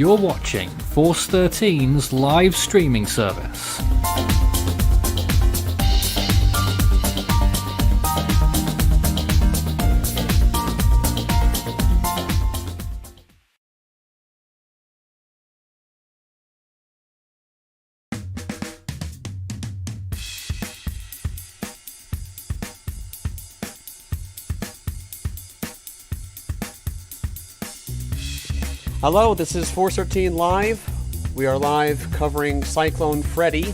You're watching Force 13's live streaming service. Hello, this is Force 13 Live. We are live covering Cyclone Freddy,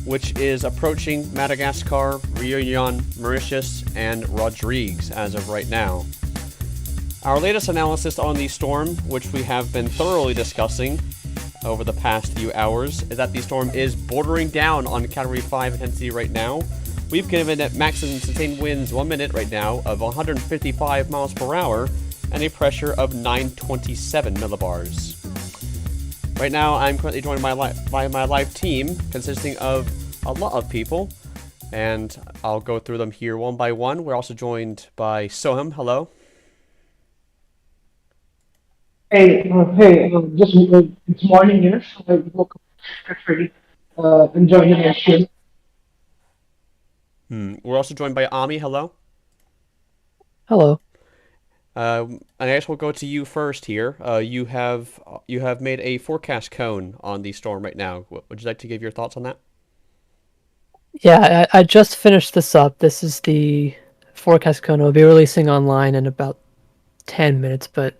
which is approaching Madagascar, Reunion, Mauritius, and Rodrigues as of right now. Our latest analysis on the storm, which we have been thoroughly discussing over the past few hours, is that the storm is bordering down on Category 5 intensity right now. We've given it maximum sustained winds 1 minute right now of 155 miles per hour, and a pressure of 927 millibars. Right now, I'm currently joined by my live team, consisting of a lot of people, and I'll go through them here one by one. We're also joined by Soham. Hello. Hey, it's morning here. So I woke up pretty enjoying the action. We're also joined by Ami. Hello. Hello. And I guess we'll go to you first here. You have made a forecast cone on the storm right now. Would you like to give your thoughts on that? Yeah, I just finished this up. This is the forecast cone. I'll be releasing online in about 10 minutes, but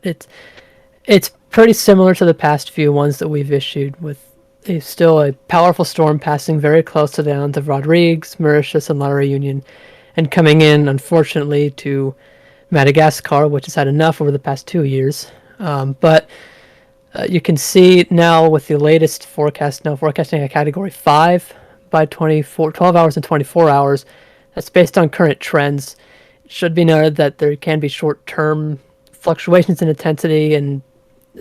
it's pretty similar to the past few ones that we've issued, with still a powerful storm passing very close to the islands of Rodrigues, Mauritius, and La Reunion, and coming in, unfortunately, to Madagascar, which has had enough over the past 2 years. But you can see now with the latest forecast, now forecasting a Category 5 by 12 hours and 24 hours. That's based on current trends. It should be noted that there can be short-term fluctuations in intensity, and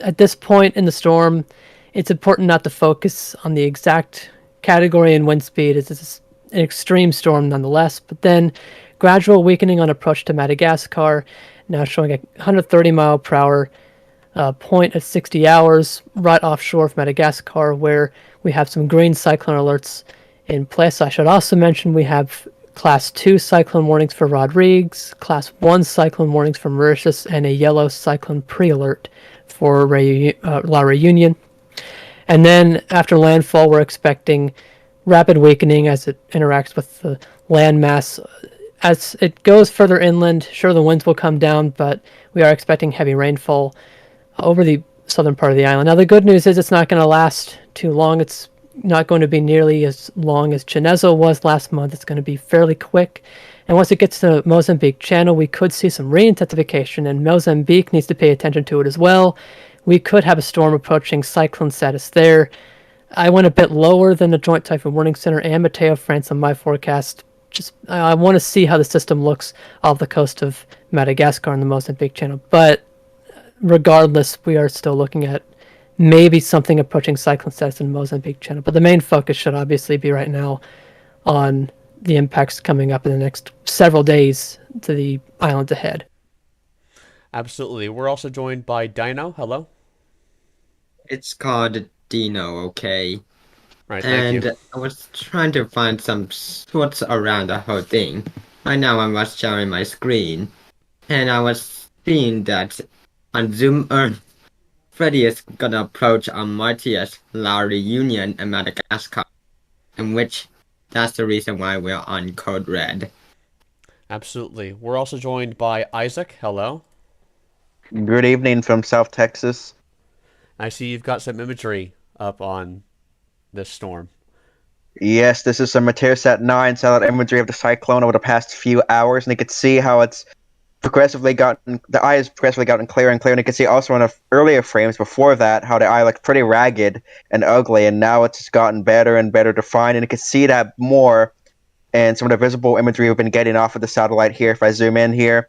at this point in the storm, it's important not to focus on the exact category and wind speed. It's an extreme storm nonetheless, but then gradual weakening on approach to Madagascar, now showing a 130 mile per hour point at 60 hours right offshore of Madagascar, where we have some green cyclone alerts in place. I should also mention we have Class 2 cyclone warnings for Rodrigues, Class 1 cyclone warnings for Mauritius, and a yellow cyclone pre-alert for La Reunion. And then after landfall, we're expecting rapid weakening as it interacts with the landmass. As it goes further inland, sure, the winds will come down, but we are expecting heavy rainfall over the southern part of the island. Now, the good news is it's not going to last too long. It's not going to be nearly as long as Chinezo was last month. It's going to be fairly quick. And once it gets to Mozambique Channel, we could see some re-intensification, and Mozambique needs to pay attention to it as well. We could have a storm approaching cyclone status there. I went a bit lower than the Joint Typhoon Warning Center and Mateo France on my forecast. I want to see how the system looks off the coast of Madagascar and the Mozambique Channel. But regardless, we are still looking at maybe something approaching cyclone status in Mozambique Channel. But the main focus should obviously be right now on the impacts coming up in the next several days to the island ahead. Absolutely. We're also joined by Dino. Hello. It's called Dino, okay? Right, thank you. I was trying to find some what's around the whole thing. Right now I was sharing my screen, and I was seeing that on Zoom Earth, Freddy is gonna approach on Mauritius, La Reunion, and Madagascar, in which that's the reason why we're on code red. Absolutely. We're also joined by Isaac. Hello. Good evening from South Texas. I see you've got some imagery up on this storm. Yes, this is some Meteorsat 9 satellite imagery of the cyclone over the past few hours, and you can see how the eye has progressively gotten clearer and clearer, and you can see also in the earlier frames before that how the eye looked pretty ragged and ugly, and now it's just gotten better and better defined, and you can see that more in some of the visible imagery we've been getting off of the satellite here. If I zoom in here,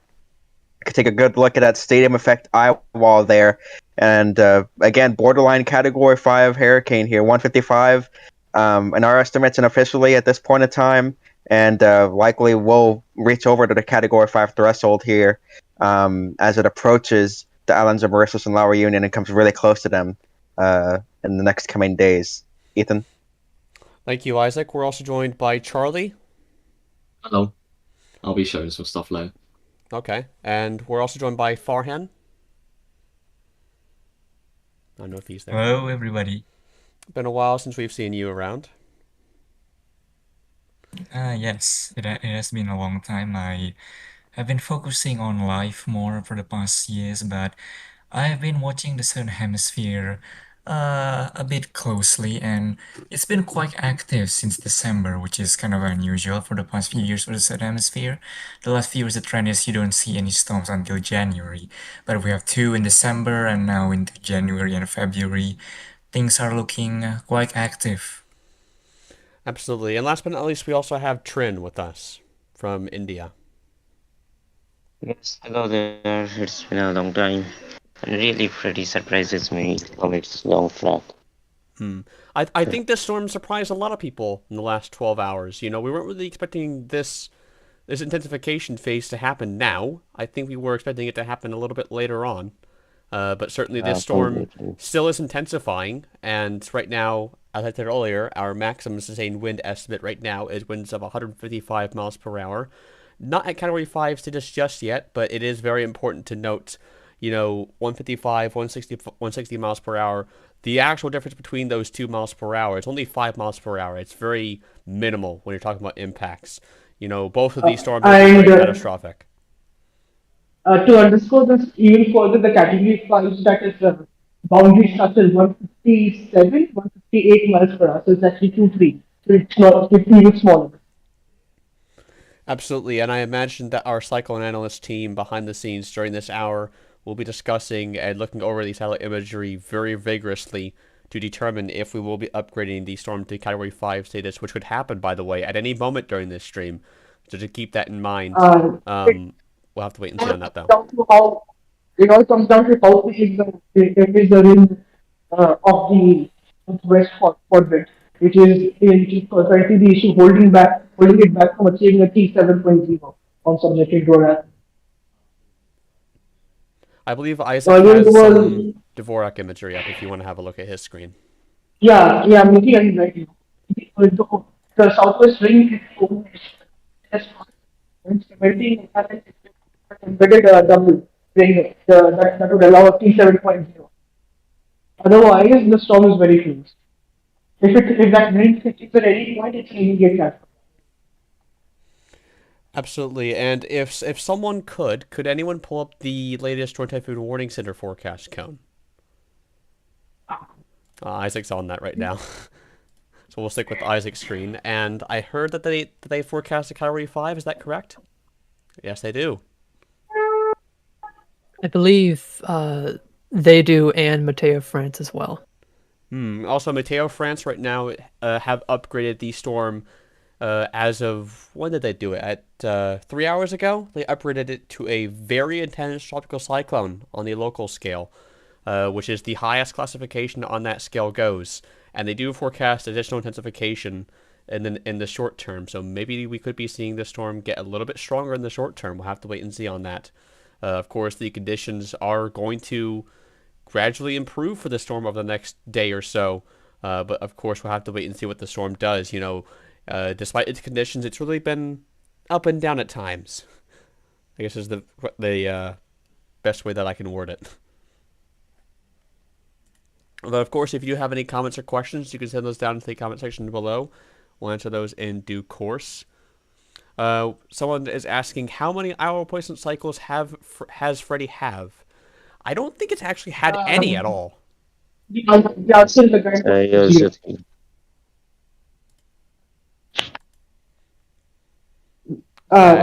you can take a good look at that stadium effect eye wall there. And again, borderline Category 5 hurricane here, 155 in our estimates and officially at this point in time, and likely will reach over to the Category 5 threshold here as it approaches the islands of Mauritius and La Reunion and comes really close to them. in the next coming days. Ethan? Thank you, Isaac. We're also joined by Charlie. Hello. I'll be showing some stuff later. Okay. And we're also joined by Farhan. I don't know if he's there. Hello, everybody. Been a while since we've seen you around. Yes, it has been a long time. I have been focusing on life more for the past years, but I've been watching the Southern Hemisphere a bit closely, and it's been quite active since December, which is kind of unusual for the past few years for the Southern Hemisphere. The last few years, the trend is you don't see any storms until January, but we have two in December, and now into January and February, things are looking quite active. Absolutely. And last but not least, we also have Trin with us from India. Yes, hello there. It's been a long time. And really, Freddy surprises me from its long flight. I think this storm surprised a lot of people in the last 12 hours. We weren't really expecting this intensification phase to happen now. I think we were expecting it to happen a little bit later on. But certainly this storm still is intensifying, and right now, as I said earlier, our maximum sustained wind estimate right now is winds of 155 miles per hour. Not at Category 5 status just yet, but it is very important to note, 155, 160 miles per hour. The actual difference between those 2 miles per hour is only 5 miles per hour. It's very minimal when you're talking about impacts. Both of these storms are very catastrophic. To underscore this even further, the category 5 that is boundary structure is 157, 158 miles per hour. So it's actually 2-3. So it's even smaller. Absolutely, and I imagine that our cyclone analyst team behind the scenes during this hour will be discussing and looking over the satellite imagery very vigorously to determine if we will be upgrading the storm to Category 5 status, which could happen, by the way, at any moment during this stream. So to keep that in mind, we'll have to wait and see on that, though. It all comes down to how big is the ring of the west quadrant, which is currently the issue holding it back from achieving a T7.0 on subjective DORA. I believe Isaac has some Dvorak imagery up if you want to have a look at his screen. Yeah, I'm looking at it right now. The southwest ring is melting embedded double ring that would allow a T7.0. Otherwise, the storm is very close. If that ring hits at any point, it's an immediate catastrophe. Absolutely, and if someone could anyone pull up the latest Torrent Typhoon Warning Center forecast cone? Isaac's on that right now. So we'll stick with Isaac's screen. And I heard that they forecast a Category 5, is that correct? Yes, they do. I believe they do, and Mateo France as well. Also, Mateo France right now have upgraded the storm as of, when did they do it? At 3 hours ago? They upgraded it to a very intense tropical cyclone on the local scale, which is the highest classification on that scale goes. And they do forecast additional intensification in the short term. So maybe we could be seeing the storm get a little bit stronger in the short term. We'll have to wait and see on that. Of course, the conditions are going to gradually improve for the storm over the next day or so. But of course, we'll have to wait and see what the storm does. Despite its conditions, it's really been up and down at times, I guess is the best way that I can word it. But of course, if you have any comments or questions, you can send those down to the comment section below. We'll answer those in due course. Someone is asking, how many hour replacement cycles has Freddy have? I don't think it's actually had any at all. The answer is the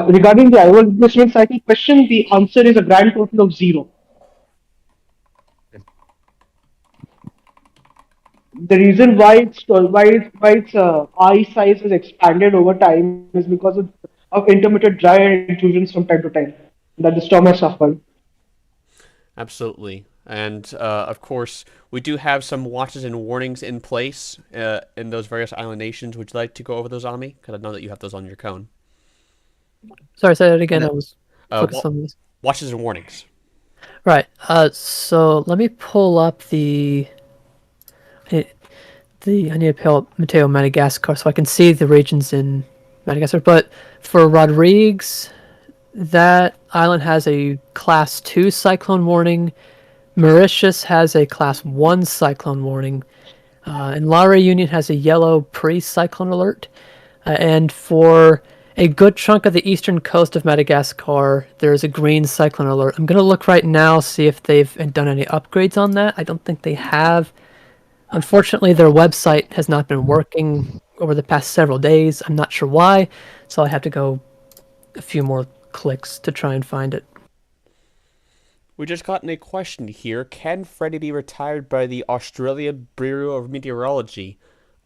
regarding the hour replacement cycle question, the answer is a grand total of 0. The reason why its eye size has expanded over time is because of intermittent dry air intrusions from time to time that the storm has suffered. Absolutely. And of course, we do have some watches and warnings in place in those various island nations. Would you like to go over those, Ami? Because I know that you have those on your cone. Sorry, say that again. I was focused on this. Watches and warnings. Right. So let me pull up the I need to pull up Mateo Madagascar so I can see the regions in Madagascar. But for Rodrigues, that island has a Class 2 cyclone warning. Mauritius has a Class 1 cyclone warning. And La Reunion has a yellow pre-cyclone alert. And for a good chunk of the eastern coast of Madagascar, there's a green cyclone alert. I'm going to look right now, see if they've done any upgrades on that. I don't think they have. Unfortunately, their website has not been working over the past several days. I'm not sure why, so I have to go a few more clicks to try and find it. We just gotten a question here. Can Freddy be retired by the Australian Bureau of Meteorology?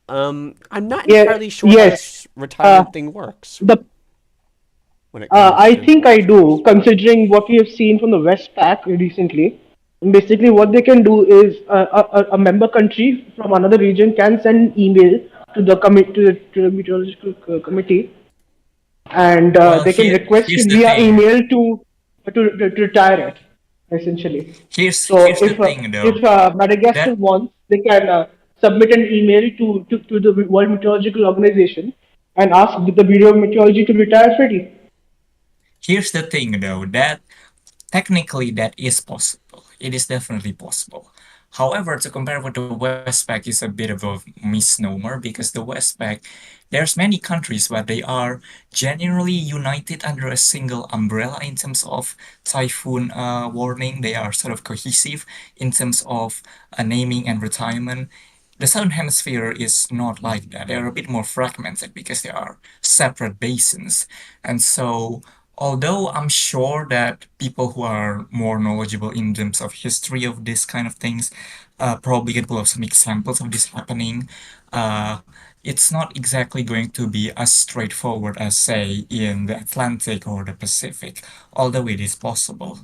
I'm not entirely sure how this retirement thing works. When it comes I to... think I do, considering what we have seen from the Westpac recently. Basically, what they can do is a member country from another region can send an email to the to the meteorological committee, and they can request here's it the via thing. email to retire it, essentially. Here's So the thing, though. if Madagascar wants, they can submit an email to the World Meteorological Organization and ask the Bureau of Meteorology to retire Freddy. Here's the thing, though, that technically that is possible. It is definitely possible. However, to compare with the Westpac is a bit of a misnomer because the Westpac, there's many countries where they are generally united under a single umbrella in terms of typhoon warning. They are sort of cohesive in terms of naming and retirement. The Southern Hemisphere is not like that. They're a bit more fragmented because they are separate basins. And so, although I'm sure that people who are more knowledgeable in terms of history of this kind of things probably can pull up some examples of this happening, it's not exactly going to be as straightforward as, say, in the Atlantic or the Pacific, although it is possible.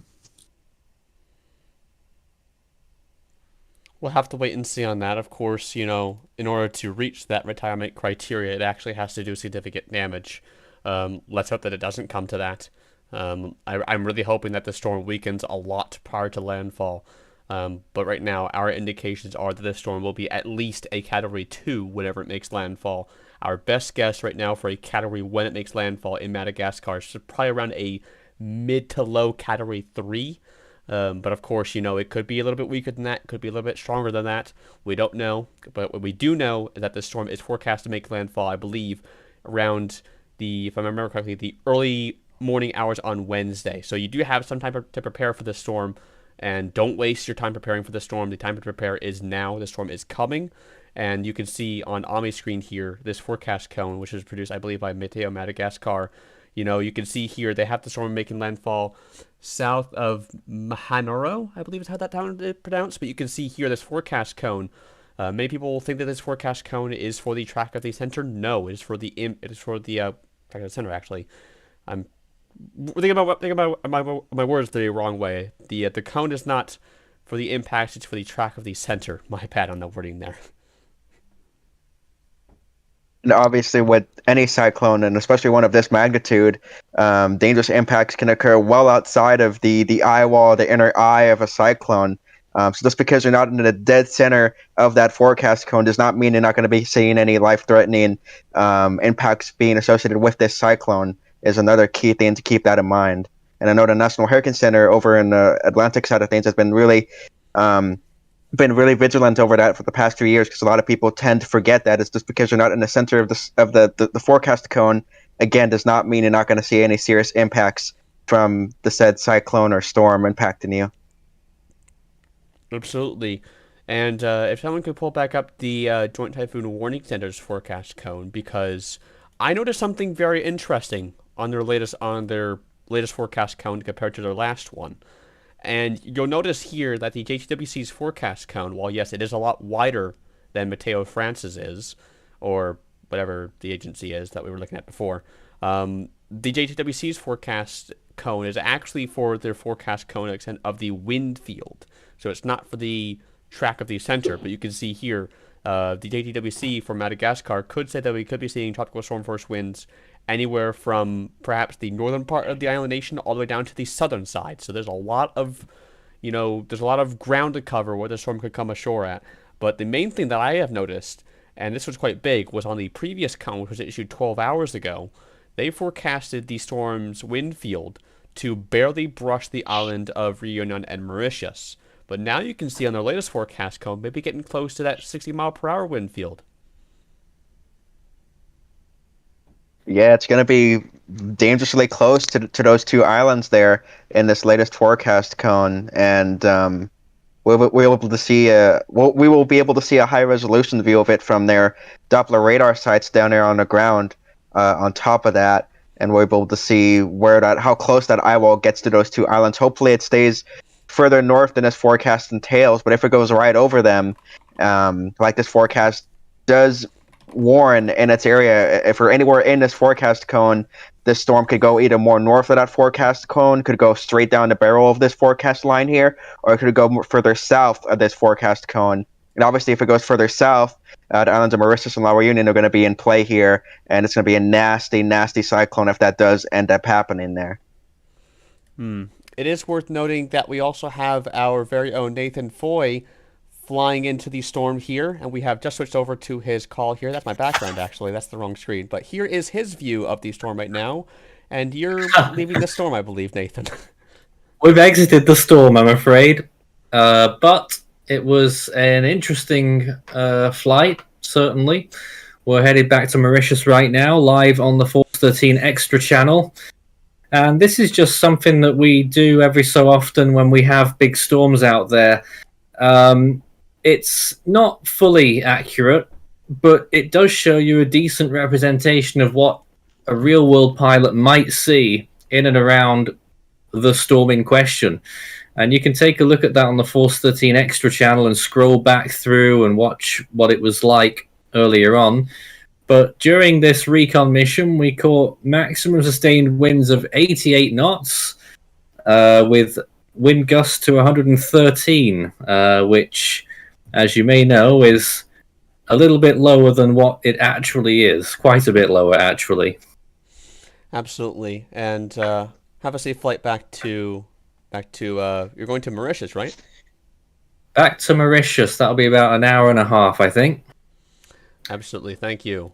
We'll have to wait and see on that. Of course, in order to reach that retirement criteria, it actually has to do significant damage. Let's hope that it doesn't come to that. I'm really hoping that the storm weakens a lot prior to landfall. But right now, our indications are that this storm will be at least a Category 2 whenever it makes landfall. Our best guess right now for a Category when it makes landfall in Madagascar is probably around a mid to low Category 3. But of course, it could be a little bit weaker than that, could be a little bit stronger than that. We don't know. But what we do know is that the storm is forecast to make landfall, I believe, around if I remember correctly, the early morning hours on Wednesday. So you do have some time to prepare for the storm, and don't waste your time preparing for the storm. The time to prepare is now. The storm is coming, and you can see on Ami's screen here this forecast cone, which is produced, I believe, by Meteo Madagascar. You can see here they have the storm making landfall south of Mahanoro, I believe is how that town is pronounced. But you can see here this forecast cone. Many people think that this forecast cone is for the track of the center. No, it is for the track of the center. Actually, I'm thinking about my words the wrong way. The cone is not for the impact; it's for the track of the center. My bad on the wording there. And obviously, with any cyclone, and especially one of this magnitude, dangerous impacts can occur well outside of the eye wall, the inner eye of a cyclone. So just because you're not in the dead center of that forecast cone does not mean you're not going to be seeing any life-threatening impacts being associated with this cyclone is another key thing to keep that in mind. And I know the National Hurricane Center over in the Atlantic side of things has been really vigilant over that for the past 3 years, because a lot of people tend to forget that it's just because you're not in the center of the forecast cone, again, does not mean you're not going to see any serious impacts from the said cyclone or storm impacting you. Absolutely. And if someone could pull back up the Joint Typhoon Warning Center's forecast cone, because I noticed something very interesting on their latest forecast cone compared to their last one. And you'll notice here that the JTWC's forecast cone, while yes, it is a lot wider than Mateo France's is, or whatever the agency is that we were looking at before, the JTWC's forecast cone is actually for their forecast cone extent of the wind field. So it's not for the track of the center, but you can see here, the JTWC for Madagascar could say that we could be seeing tropical storm force winds anywhere from perhaps the northern part of the island nation all the way down to the southern side. So there's a lot of, ground to cover where the storm could come ashore at. But the main thing that I have noticed, and this was quite big, was on the previous count, which was issued 12 hours ago, they forecasted the storm's wind field to barely brush the island of Reunion and Mauritius. But now you can see on their latest forecast cone, maybe getting close to that 60-mile-per-hour wind field. Yeah, it's going to be dangerously close to those two islands there in this latest forecast cone, and we'll be able to see we will be able to see a high resolution view of it from their Doppler radar sites down there on the ground. On top of that, and we'll be able to see how close that eye wall gets to those two islands. Hopefully, it stays further north than this forecast entails. But if it goes right over them, like this forecast does warn in its area, if we're anywhere in this forecast cone, this storm could go either more north of that forecast cone, could go straight down the barrel of this forecast line here, or it could go further south of this forecast cone. And obviously, if it goes further south, the islands of Mauritius and La Reunion are going to be in play here, and it's going to be a nasty, nasty cyclone if that does end up happening there. It is worth noting that we also have our very own Nathan Foy flying into the storm here, and we have just switched over to his call here. That's my background, actually. That's the wrong screen. But here is his view of the storm right now, and you're leaving the storm, I believe, Nathan. We've exited the storm, I'm afraid. But it was an interesting flight, certainly. We're headed back to Mauritius right now, live on the Force 13 Extra channel. And this is just something that we do every so often when we have big storms out there. It's not fully accurate, but it does show you a decent representation of what a real-world pilot might see in and around the storm in question. And you can take a look at that on the Force 13 Extra channel and scroll back through and watch what it was like earlier on. But during this recon mission, we caught maximum sustained winds of 88 knots with wind gusts to 113, which, as you may know, is a little bit lower than what it actually is. Quite a bit lower, actually. Absolutely. And have a safe flight back to you're going to Mauritius, right? Back to Mauritius. That'll be about an hour and a half, I think. Absolutely. Thank you.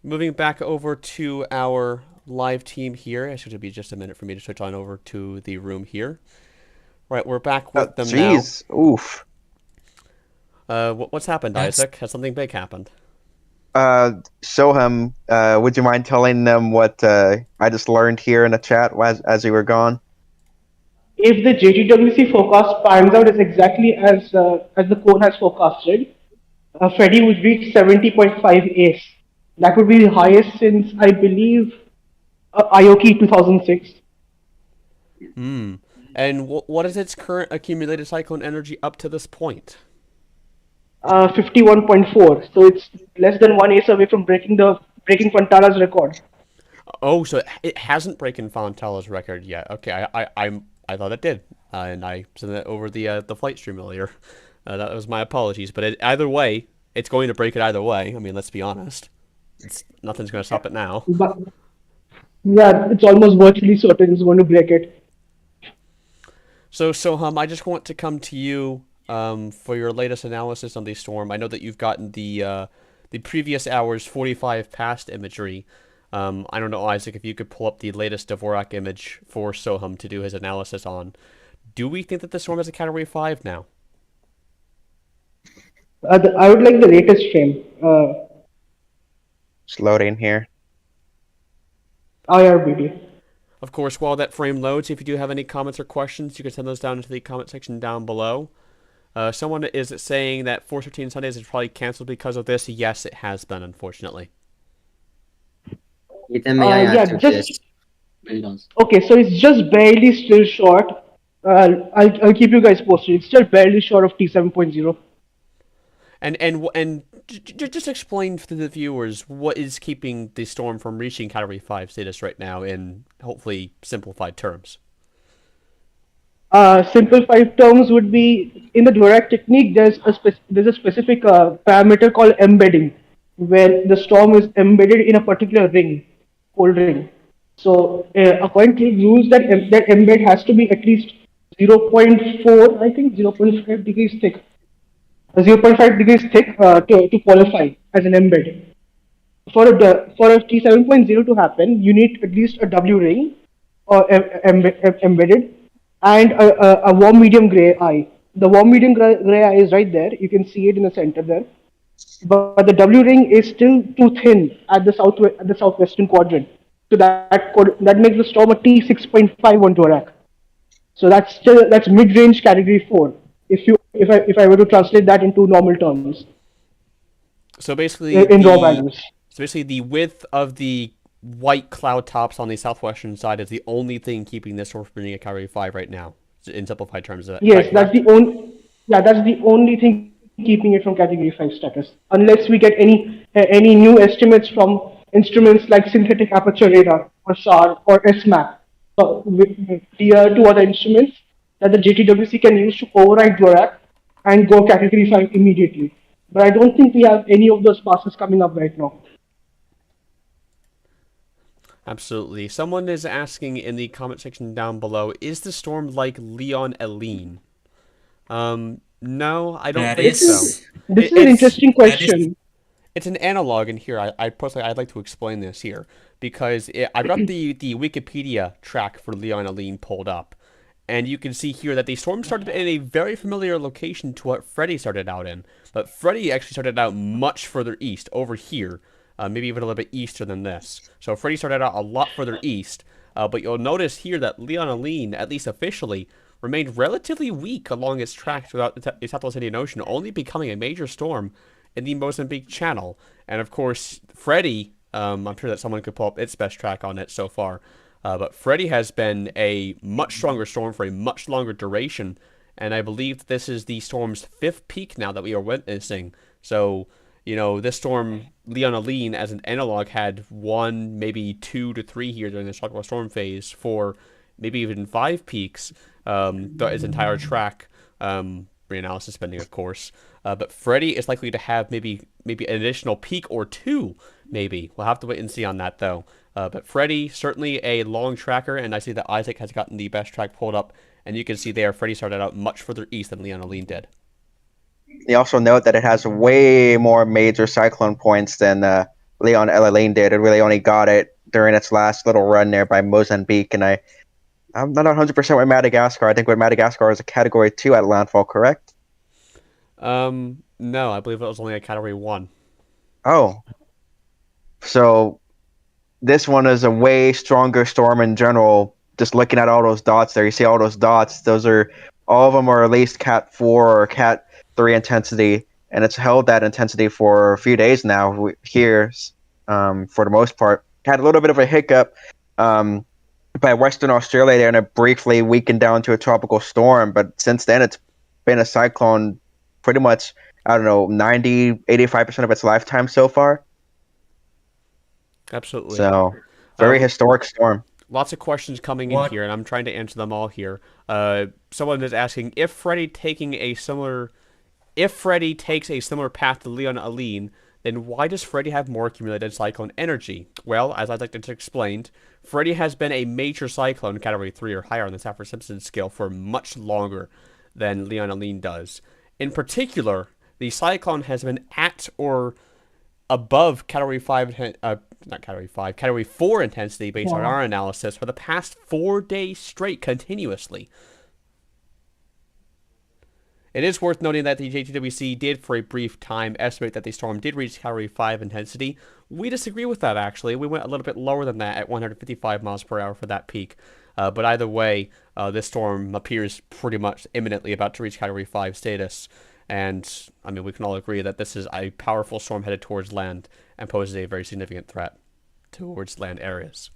Moving back over to our live team here. It's going to be just a minute for me to switch on over to the room here. Right, we're back with them now. Jeez, oof. What's happened, Isaac? Has something big happened? Soham, would you mind telling them what I just learned here in the chat as you were gone? If the JTWC forecast pans out as exactly as the cone has forecasted, Freddy would reach 70.5 ACE. That would be the highest since, I believe, Aoki 2006. And what is its current accumulated cyclone energy up to this point? 51.4. So it's less than 1 ACE away from breaking Fantala's record. Oh, so it hasn't broken Fantala's record yet. Okay, I thought it did, and I sent that over the flight stream earlier. That was my apologies, but either way, it's going to break it either way. I mean, let's be honest. Nothing's going to stop it now. But, yeah, it's almost virtually certain it's going to break it. So Soham, I just want to come to you for your latest analysis on the storm. I know that you've gotten the previous hour's 45 past imagery. I don't know, Isaac, if you could pull up the latest Dvorak image for Soham to do his analysis on. Do we think that the storm is a Category 5 now? I would like the latest frame. Just loading here. IRBD. Of course, while that frame loads, if you do have any comments or questions, you can send those down into the comment section down below. Someone is saying that Force 13 Sundays is probably canceled because of this. Yes, it has been, unfortunately. May I add to this? Okay, so it's just barely still short. I'll keep you guys posted. It's still barely short of T7.0. And just explain to the viewers what is keeping the storm from reaching Category 5 status right now in hopefully simplified terms. Simplified terms would be, in the Dvorak technique, there's a specific parameter called embedding, where the storm is embedded in a particular ring, cold ring. So according to rules, that embed has to be at least 0.4, I think 0.5 degrees thick. 0.5 degrees thick to qualify as an embed. For a T7.0 to happen, you need at least a W ring or embedded and a warm medium gray eye. The warm medium gray eye is right there. You can see it in the center there. But the W ring is still too thin at the southwestern quadrant. So that makes the storm a T6.5 on Dvorak. So that's mid-range category 4. If I were to translate that into normal terms So basically, in raw values. the width of the white cloud tops on the southwestern side is the only thing keeping this storm from being a Category 5 right now, in simplified terms. Is that Yes, correct? that's the only thing keeping it from category 5 status. Unless we get any new estimates from instruments like synthetic aperture radar or SAR or SMAP, tier 2 other instruments that the JTWC can use to override Dvorak and go category 5 immediately. But I don't think we have any of those passes coming up right now. Absolutely. Someone is asking in the comment section down below, is the storm like Leon Eileen? No, I don't That think so. is This is an It's interesting that is question. it's an analog in here. I personally I'd like to explain this here because I got the Wikipedia track for Leon Eileen pulled up, and you can see here that the storm started in a very familiar location to what Freddy started out in. But Freddy actually started out much further east, over here, maybe even a little bit easter than this. So Freddy started out a lot further east, but you'll notice here that Leon Eileen, at least officially, remained relatively weak along its track throughout the Southwest Indian Ocean, only becoming a major storm in the Mozambique Channel. And of course, Freddy, I'm sure that someone could pull up its best track on it so far, but Freddy has been a much stronger storm for a much longer duration, and I believe that this is the storm's 5th peak now that we are witnessing. So, this storm, Leon Eileen, as an analog, had 1, maybe 2 to 3 here during the tropical storm phase for maybe even 5 peaks, its entire track, reanalysis pending, of course. But Freddy is likely to have maybe an additional peak or 2, maybe. We'll have to wait and see on that, though. But Freddy, certainly a long tracker, and I see that Isaac has gotten the best track pulled up, and you can see there Freddy started out much further east than Leon Eileen did. You also note that it has way more major cyclone points than Leon Eileen did. It really only got it during its last little run there by Mozambique, and I'm not 100% with Madagascar. I think with Madagascar is a Category 2 at landfall, correct? No, I believe it was only a Category 1. Oh. So this one is a way stronger storm in general. Just looking at all those dots there, you see all those dots. All of them are at least Cat 4 or Cat 3 intensity, and it's held that intensity for a few days now here, for the most part. Had a little bit of a hiccup by Western Australia there, and it briefly weakened down to a tropical storm, but since then it's been a cyclone pretty much, 90, 85% of its lifetime so far. Absolutely. So, very historic storm. Lots of questions coming in here, and I'm trying to answer them all here. Someone is asking, if Freddy takes a similar path to Leon Eileen, then why does Freddy have more accumulated cyclone energy? Well, as I'd like to explain, Freddy has been a major cyclone, Category 3 or higher on the Saffir-Simpson scale, for much longer than Leon Eileen does. In particular, the cyclone has been at or above Category 4 intensity based on our analysis for the past 4 days straight continuously. It is worth noting that the JTWC did, for a brief time, estimate that the storm did reach Category 5 intensity. We disagree with that, actually. We went a little bit lower than that at 155 miles per hour for that peak. But either way, this storm appears pretty much imminently about to reach Category 5 status. And, we can all agree that this is a powerful storm headed towards land and poses a very significant threat towards land areas.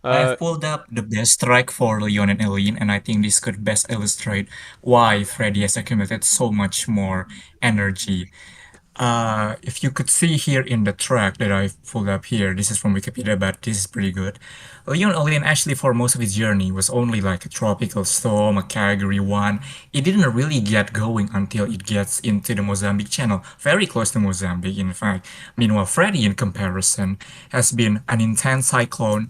I've pulled up the best track for Leon and Eileen, and I think this could best illustrate why Freddy has accumulated so much more energy. If you could see here in the track that I've pulled up here, this is from Wikipedia, but this is pretty good. Leon Eileen actually for most of its journey was only like a tropical storm, a Category 1. It didn't really get going until it gets into the Mozambique Channel, very close to Mozambique in fact. Meanwhile, Freddy in comparison has been an intense cyclone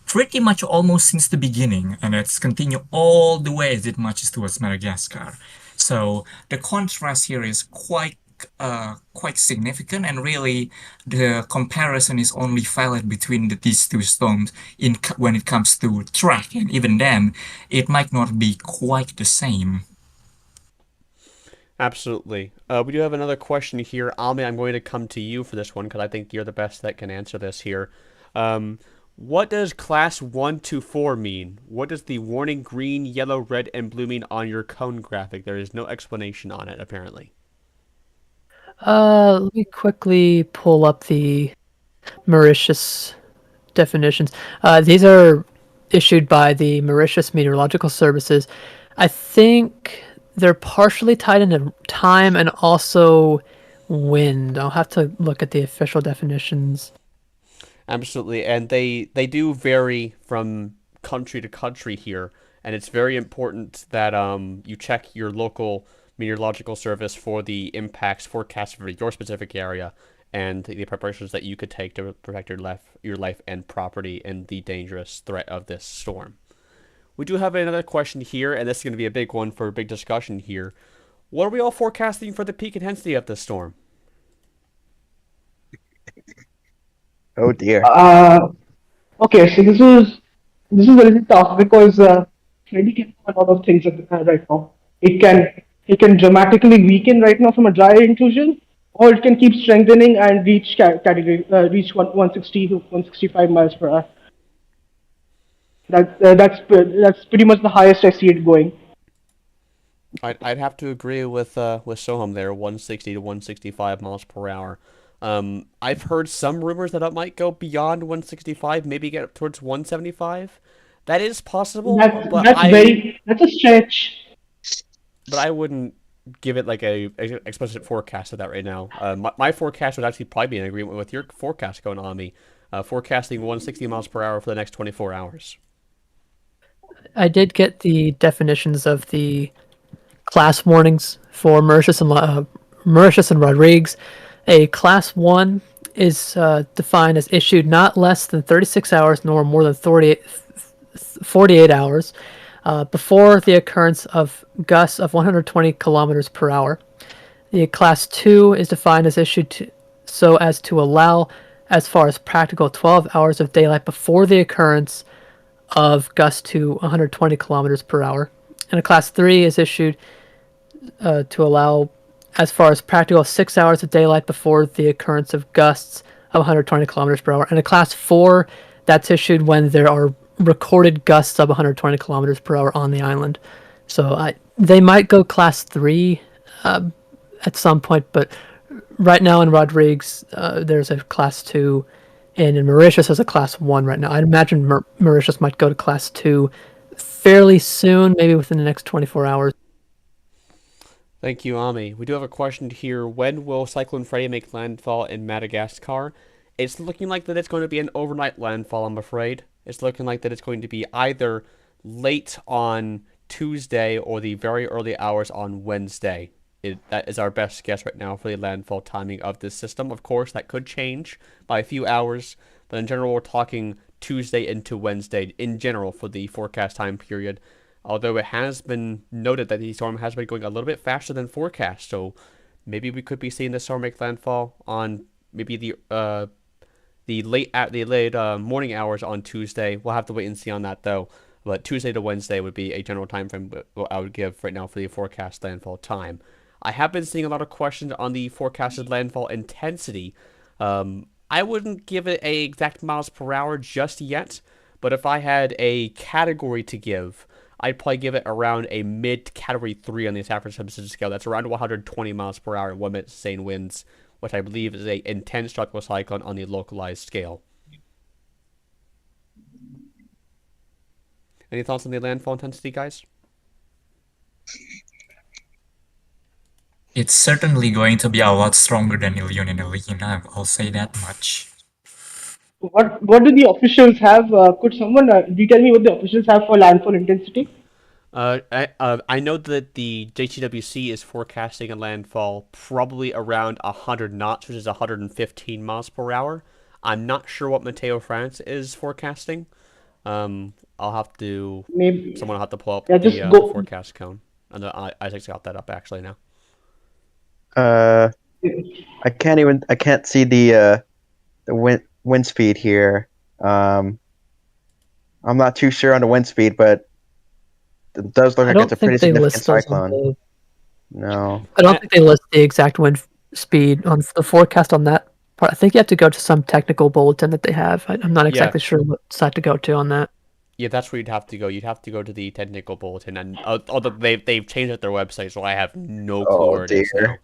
pretty much almost since the beginning, and it's continued all the way as it marches towards Madagascar. So the contrast here is quite significant, and really the comparison is only valid between these two storms when it comes to track, and even then it might not be quite the same. Absolutely. We do have another question here. Ami, I'm going to come to you for this one because I think you're the best that can answer this here. What does class 1 to 4 mean? What does the warning green, yellow, red, and blue mean on your cone graphic? There is no explanation on it, apparently. Let me quickly pull up the Mauritius definitions. These are issued by the Mauritius Meteorological Services. I think they're partially tied into time and also wind. I'll have to look at the official definitions. Absolutely, and they do vary from country to country here, and it's very important that you check your local meteorological service for the impacts forecast for your specific area and the preparations that you could take to protect your life and property in the dangerous threat of this storm. We do have another question here, and this is going to be a big one for a big discussion here. What are we all forecasting for the peak intensity of this storm? Oh dear. Okay, so this is a little tough because Freddy can do a lot of things right now. It can dramatically weaken right now from a dry intrusion, or it can keep strengthening and reach category reach 160 to 165 miles per hour. That's pretty much the highest I see it going. I'd have to agree with Soham there, 160 to 165 miles per hour. I've heard some rumors that it might go beyond 165, maybe get up towards 175. That is possible, but That's a stretch. but I wouldn't give it like a explicit forecast of that right now. My forecast would actually probably be in agreement with your forecast going on me, forecasting 160 miles per hour for the next 24 hours. I did get the definitions of the class warnings for Mauritius and Rodrigues. A class 1 is defined as issued not less than 36 hours nor more than 48 hours before the occurrence of gusts of 120 kilometers per hour. The class 2 is defined as issued so as to allow, as far as practical, 12 hours of daylight before the occurrence of gusts to 120 kilometers per hour. And a class 3 is issued to allow, as far as practical, 6 hours of daylight before the occurrence of gusts of 120 kilometers per hour. And a class 4, that's issued when there are recorded gusts of 120 kilometers per hour on the island. So they might go class 3 at some point, but right now in Rodrigues, there's a class 2, and in Mauritius, there's a class 1 right now. I'd imagine Mauritius might go to class 2 fairly soon, maybe within the next 24 hours. Thank you, Ami. We do have a question here. When will Cyclone Freddy make landfall in Madagascar? It's looking like that it's going to be an overnight landfall, I'm afraid. It's looking like that it's going to be either late on Tuesday or the very early hours on Wednesday. That is our best guess right now for the landfall timing of this system. Of course, that could change by a few hours, but in general, we're talking Tuesday into Wednesday in general for the forecast time period. Although it has been noted that the storm has been going a little bit faster than forecast, so maybe we could be seeing the storm make landfall on maybe the late morning hours on Tuesday. We'll have to wait and see on that though. But Tuesday to Wednesday would be a general time frame I would give right now for the forecast landfall time. I have been seeing a lot of questions on the forecasted landfall intensity. I wouldn't give it a exact miles per hour just yet, but if I had a category to give, I'd probably give it around a mid-category 3 on the Saffron-Simpson scale. That's around 120 miles per hour in 1 minute sustained winds, which I believe is a intense tropical cyclone on the localized scale. Any thoughts on the landfall intensity, guys? It's certainly going to be a lot stronger than Ilion and Elena, I'll say that much. What do the officials have? Could someone detail me what the officials have for landfall intensity? I know that the JTWC is forecasting a landfall probably around 100 knots, which is 115 miles per hour. I'm not sure what Meteo France is forecasting. Someone will have to pull up the forecast cone. And Isaac's got that up actually now. I can't see the wind speed here. I'm not too sure on the wind speed, but it does look I like it's don't a think pretty they significant list those on cyclone. the. No. I don't think they list the exact wind speed on the forecast on that part. I think you have to go to some technical bulletin that they have. I'm not exactly sure what site to go to on that. Yeah, that's where you'd have to go. You'd have to go to the technical bulletin, and although they've changed up their website, so I have no clue where it is now.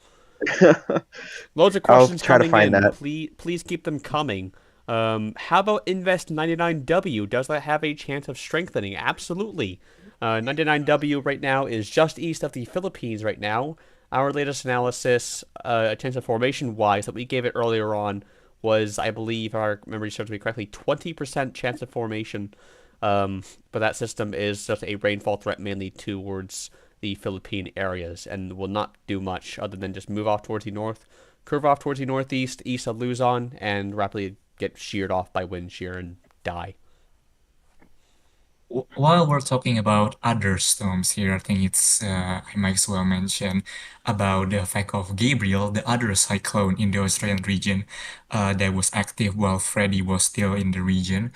Loads of questions I'll try to coming find in. that. Please keep them coming. How about Invest 99W? Does that have a chance of strengthening? Absolutely. 99W right now is just east of the Philippines right now. Our latest analysis, chance of formation wise, that we gave it earlier on was, I believe, our memory serves me correctly, 20% chance of formation. But that system is just a rainfall threat mainly towards the Philippine areas and will not do much other than just move off towards the north, curve off towards the northeast, east of Luzon, and rapidly get sheared off by wind shear and die. While we're talking about other storms here, I think I might as well mention about the effect of Gabriel, the other cyclone in the Australian region that was active while Freddy was still in the region.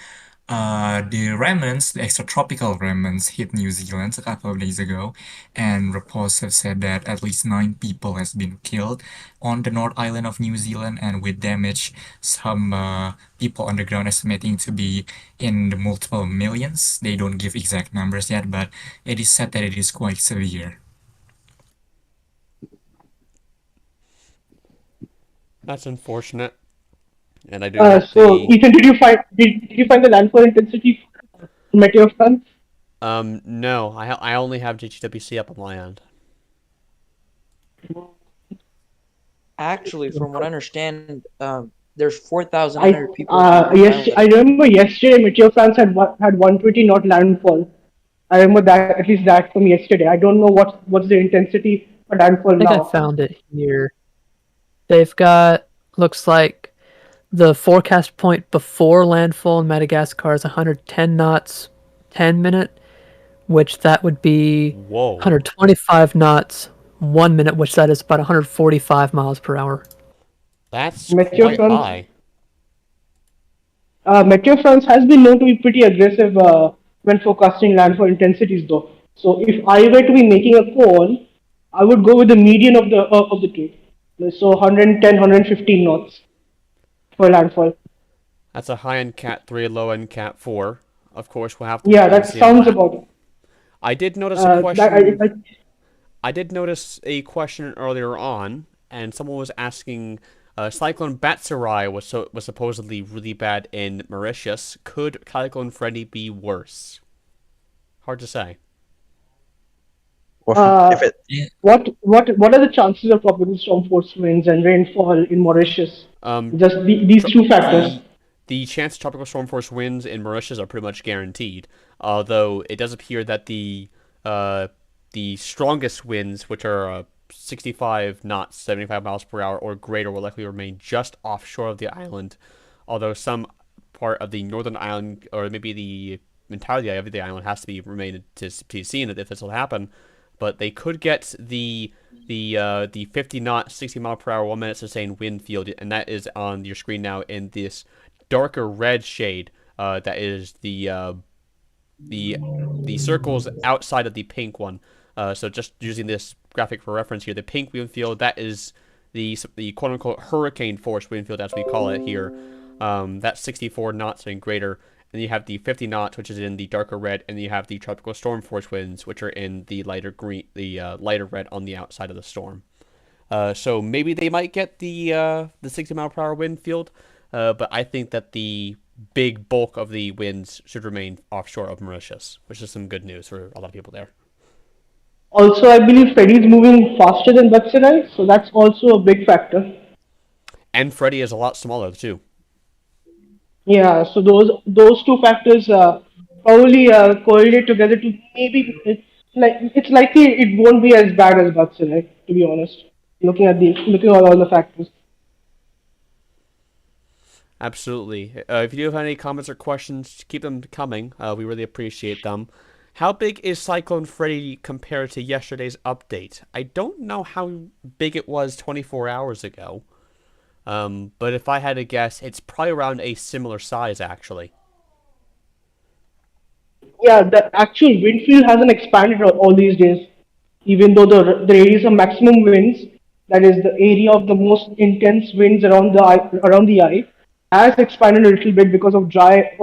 The remnants, the extratropical remnants, hit New Zealand a couple of days ago, and reports have said that at least 9 people has been killed on the North Island of New Zealand, and with damage, some people on the ground estimating to be in the multiple millions. They don't give exact numbers yet, but it is said that it is quite severe. That's unfortunate. And I do so Ethan, did you find the landfall intensity Meteo France? No, I only have GTWC up on my end. Actually, from what I understand, there's 4,100 people. Yes, I remember yesterday Meteo France had 120 knot landfall. I remember that, at least that from yesterday. I don't know what's the intensity for landfall now. I think I found it here. They've got, looks like the forecast point before landfall in Madagascar is 110 knots, 10 minute, which that would be 125 knots, 1 minute, which that is about 145 miles per hour. That's quite high. Meteo France has been known to be pretty aggressive when forecasting landfall intensities, though. So if I were to be making a call, I would go with the median of the two. So 110, 115 knots for landfall. That's a high end Cat 3, low end Cat 4. Of course, we'll have to. Yeah, that sounds about it. I did notice a question. I did notice a question earlier on, and someone was asking. Cyclone Batsarai was supposedly really bad in Mauritius. Could Cyclone Freddy be worse? Hard to say. What are the chances of tropical storm force winds and rainfall in Mauritius? Just these two factors. The chance of tropical storm force winds in Mauritius are pretty much guaranteed. Although it does appear that the strongest winds, which are 65 knots, 75 miles per hour or greater, will likely remain just offshore of the island. Although some part of the northern island, or maybe the entirety of the island, has to remain to be seen if this will happen. But they could get the 50 knot, 60 mile per hour, 1 minute sustained wind field, and that is on your screen now in this darker red shade. That is the circles outside of the pink one. So just using this graphic for reference here, the pink wind field, that is the quote unquote hurricane force wind field, as we call it here. That's 64 knots and greater. And you have the 50 knots, which is in the darker red, and you have the tropical storm force winds, which are in the lighter green, the lighter red on the outside of the storm. So maybe they might get the 60 mile per hour wind field, but I think that the big bulk of the winds should remain offshore of Mauritius, which is some good news for a lot of people there. Also, I believe Freddy is moving faster than Batsarai, so that's also a big factor. And Freddy is a lot smaller too. Yeah, so those two factors probably correlate together to maybe it's likely it won't be as bad as Batsarai, to be honest. Looking at all the factors. Absolutely. If you do have any comments or questions, keep them coming. We really appreciate them. How big is Cyclone Freddy compared to yesterday's update? I don't know how big it was 24 hours ago. But if I had to guess, it's probably around a similar size, actually. Yeah, the actual wind field hasn't expanded all these days, even though the radius of maximum winds, that is the area of the most intense winds around the eye, has expanded a little bit because of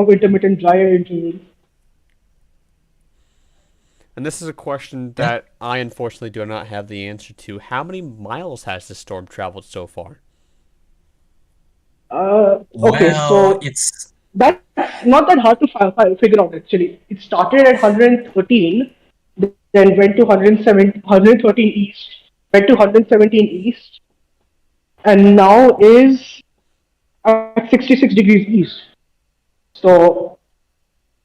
intermittent drier intervals. And this is a question that I unfortunately do not have the answer to. How many miles has the storm traveled so far? Okay, Well, so it's that's not that hard to figure out actually. It started at 113, then went to 113 east, went to 117 east, and now is at 66 degrees east. So,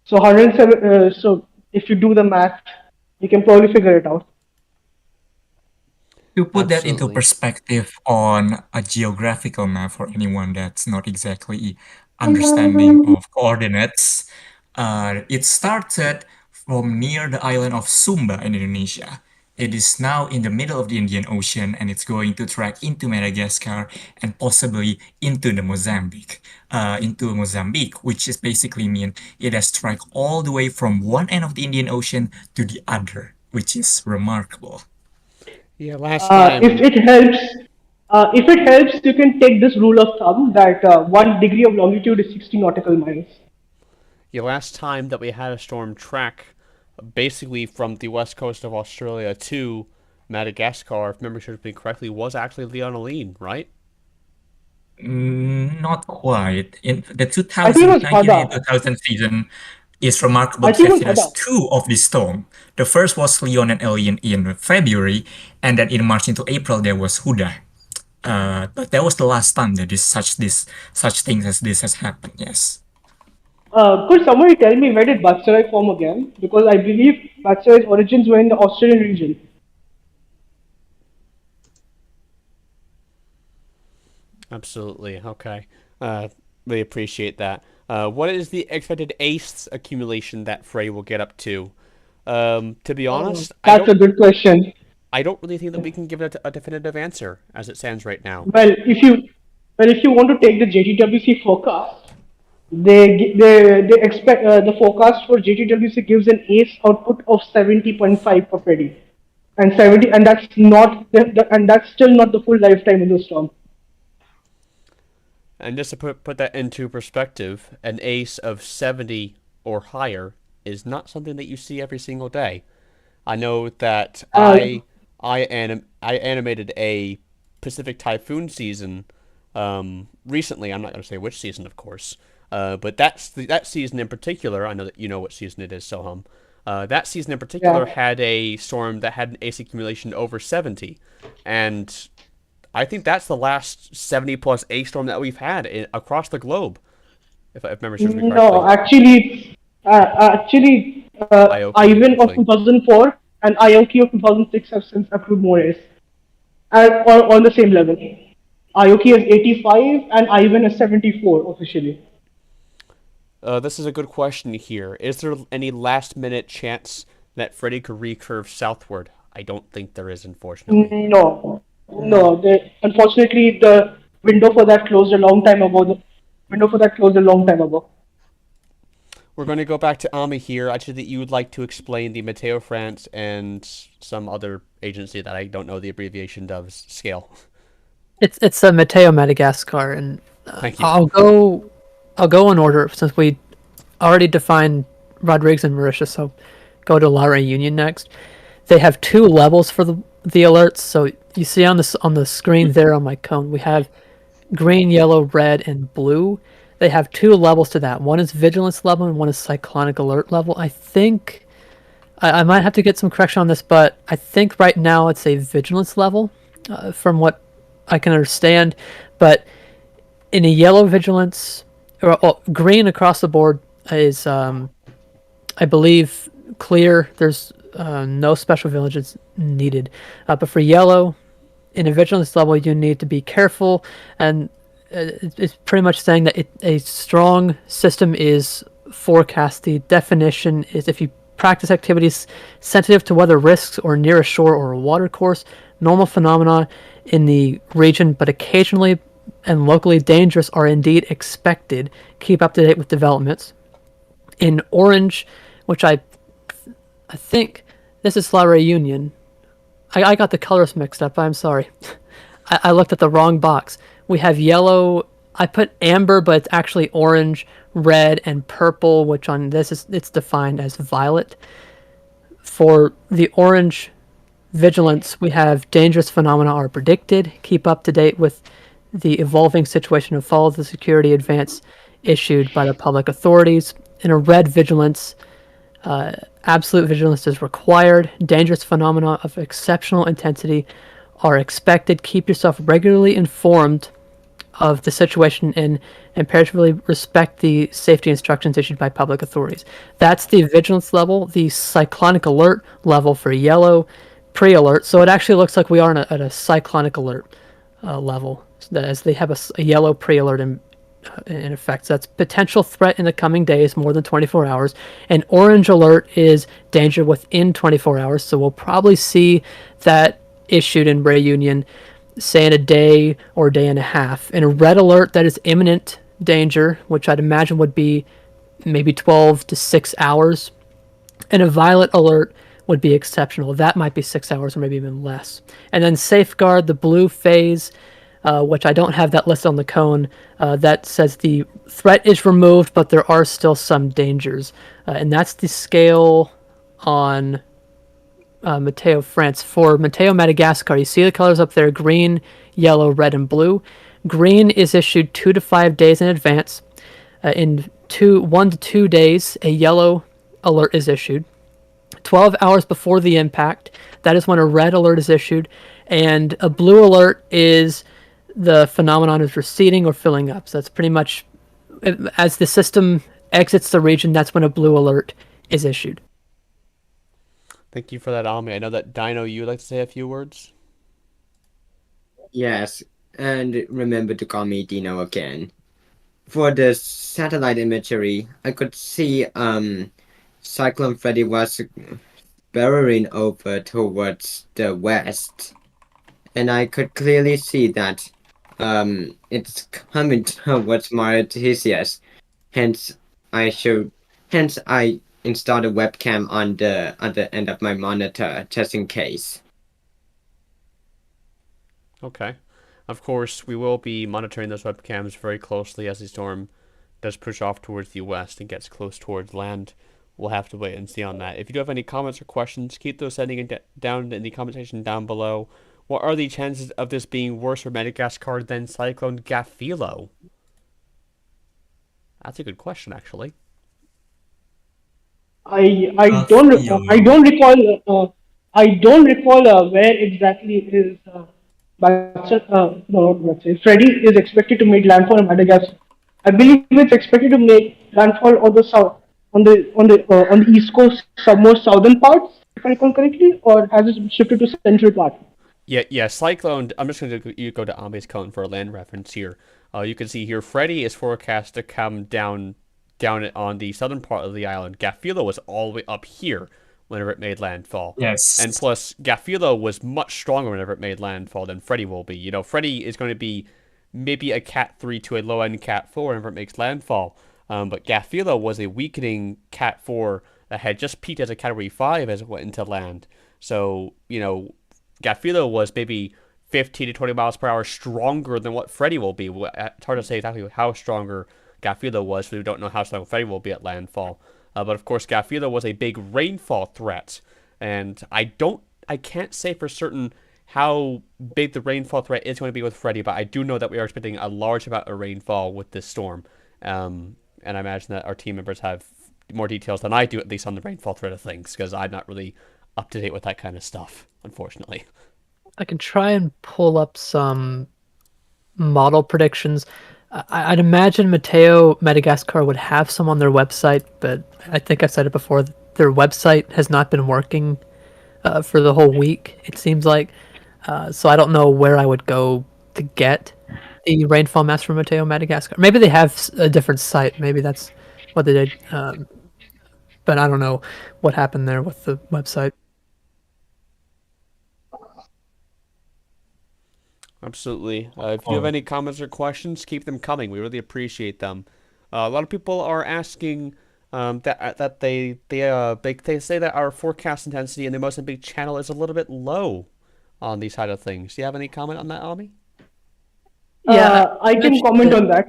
so 107. So if you do the math, you can probably figure it out. to put that into Absolutely. perspective on a geographical map for anyone that's not exactly understanding of coordinates, it started from near the island of Sumba in Indonesia. It is now in the middle of the Indian Ocean and it's going to track into Madagascar and possibly into Mozambique, which is basically mean it has tracked all the way from one end of the Indian Ocean to the other, which is remarkable. Yeah, last time. If it helps, you can take this rule of thumb that 1 degree of longitude is 60 nautical miles. Yeah, last time that we had a storm track basically from the west coast of Australia to Madagascar, if memory serves me correctly, was actually Leonoline, right? Not quite. In the I think it was 2019 and Hada. 2000 season is remarkable I think it because was it has Hada. two of the storm. The first was Leon and Alien in February, and then in March into April there was Huda. But that was the last time that such things as this has happened. Yes. Could somebody tell me where did Batsarai form again? Because I believe Batsarai's origins were in the Australian region. Absolutely. Okay. Really appreciate that. What is the expected ACE accumulation that Frey will get up to? To be honest, That's a good question. I don't really think that we can give it a definitive answer as it stands right now. Well, if you want to take the JTWC forecast, they expect the forecast for JTWC gives an ACE output of 70.5 for Freddy, and that's still not the full lifetime of the storm. And just to put that into perspective, an ACE of 70 or higher is not something that you see every single day. I know that I animated a Pacific typhoon season recently. I'm not going to say which season, of course, but that season in particular. I know that you know what season it is, Soham. That season in particular had a storm that had an ACE accumulation over 70, and I think that's the last 70 plus ACE storm that we've had across the globe. If memory serves me correctly. No, actually, Ivan of 2004 and Ioki of 2006 have since accrued more ACE, on the same level. Ioki is 85 and Ivan is 74 officially. This is a good question here. Is there any last-minute chance that Freddy could recurve southward? I don't think there is, unfortunately. No. Unfortunately, the window for that closed a long time ago. We're going to go back to Ami here. Actually, that you would like to explain the Mateo France and some other agency that I don't know the abbreviation of scale. It's a Mateo Madagascar, and Thank you. I'll go in order since we already defined Rodrigues and Mauritius. So go to La Reunion next. They have two levels for the alerts. So you see on the screen there on my cone, we have green, yellow, red, and blue. They have two levels to that. One is vigilance level and one is cyclonic alert level. I think I might have to get some correction on this, but I think right now it's a vigilance level, from what I can understand. But in a yellow vigilance, or green across the board is, I believe, clear. There's no special villages needed. But for yellow, in a vigilance level, you need to be careful, and it's pretty much saying that a strong system is forecast. The definition is if you practice activities sensitive to weather risks or near a shore or a water course. Normal phenomena in the region, but occasionally and locally dangerous are indeed expected. Keep up to date with developments. In orange, which I think this is La Reunion. I got the colors mixed up. I'm sorry. I looked at the wrong box. We have yellow. I put amber, but it's actually orange, red, and purple, which on this it's defined as violet. For the orange vigilance, we have dangerous phenomena are predicted. Keep up to date with the evolving situation and follow the security advance issued by the public authorities. In a red vigilance, absolute vigilance is required. Dangerous phenomena of exceptional intensity are expected. Keep yourself regularly informed of the situation and imperatively respect the safety instructions issued by public authorities. That's the vigilance level. The cyclonic alert level for yellow, pre-alert. So it actually looks like we are at a cyclonic alert level, as they have a yellow pre-alert in effect. So that's potential threat in the coming days, more than 24 hours. And orange alert is danger within 24 hours. So we'll probably see that issued in Reunion, say in a day or day and a half. In a red alert, that is imminent danger, which I'd imagine would be maybe 12 to 6 hours. And a violet alert would be exceptional. That might be 6 hours or maybe even less. And then safeguard, the blue phase, which I don't have that listed on the cone, that says the threat is removed, but there are still some dangers. And that's the scale on Mateo, France. For Mateo, Madagascar, you see the colors up there, green, yellow, red, and blue. Green is issued 2 to 5 days in advance. In 1 to 2 days, a yellow alert is issued. 12 hours before the impact, that is when a red alert is issued. And a blue alert is the phenomenon is receding or filling up. So that's pretty much, as the system exits the region, that's when a blue alert is issued. Thank you for that, Ami. I know that Dino, you would like to say a few words? Yes, and remember to call me Dino again. For the satellite imagery, I could see Cyclone Freddy was barreling over towards the west, and I could clearly see that it's coming towards Mauritius. Hence, I installed a webcam on the other end of my monitor just in case. Okay. Of course, we will be monitoring those webcams very closely as the storm does push off towards the west and gets close towards land. We'll have to wait and see on that. If you do have any comments or questions, keep those sending down in the comment section down below. What are the chances of this being worse for Madagascar than Cyclone Gafilo? That's a good question, actually. I don't recall where exactly is Freddy is expected to make landfall in Madagascar. I believe it's expected to make landfall on the south, on the east coast, some more southern parts, if I recall correctly, or has it shifted to central part? Yeah, Cyclone, I'm just going to go to Ambe's cone for a land reference here. You can see here, Freddy is forecast to come down on the southern part of the island. Gafilo was all the way up here whenever it made landfall. Yes. And plus, Gafilo was much stronger whenever it made landfall than Freddy will be. You know, Freddy is going to be maybe a Cat 3 to a low-end Cat 4 whenever it makes landfall. But Gafilo was a weakening Cat 4 that had just peaked as a Category 5 as it went into land. So, you know, Gafilo was maybe 15 to 20 miles per hour stronger than what Freddy will be. It's hard to say exactly how stronger Gafilo was, so we don't know how strong Freddy will be at landfall. But of course, Gafilo was a big rainfall threat, and I can't say for certain how big the rainfall threat is going to be with Freddy, but I do know that we are expecting a large amount of rainfall with this storm. And I imagine that our team members have more details than I do, at least on the rainfall threat of things, because I'm not really up to date with that kind of stuff, unfortunately. I can try and pull up some model predictions. I'd imagine Mateo Madagascar would have some on their website, but I think I've said it before, their website has not been working for the whole week, it seems like. So I don't know where I would go to get the rainfall maps from Mateo Madagascar. Maybe they have a different site. Maybe that's what they did. but I don't know what happened there with the website. Absolutely. If you have any comments or questions, keep them coming. We really appreciate them. A lot of people are asking that they say that our forecast intensity in the Mozambique channel is a little bit low on these side of things. Do you have any comment on that, Ami? Yeah, I can comment on that.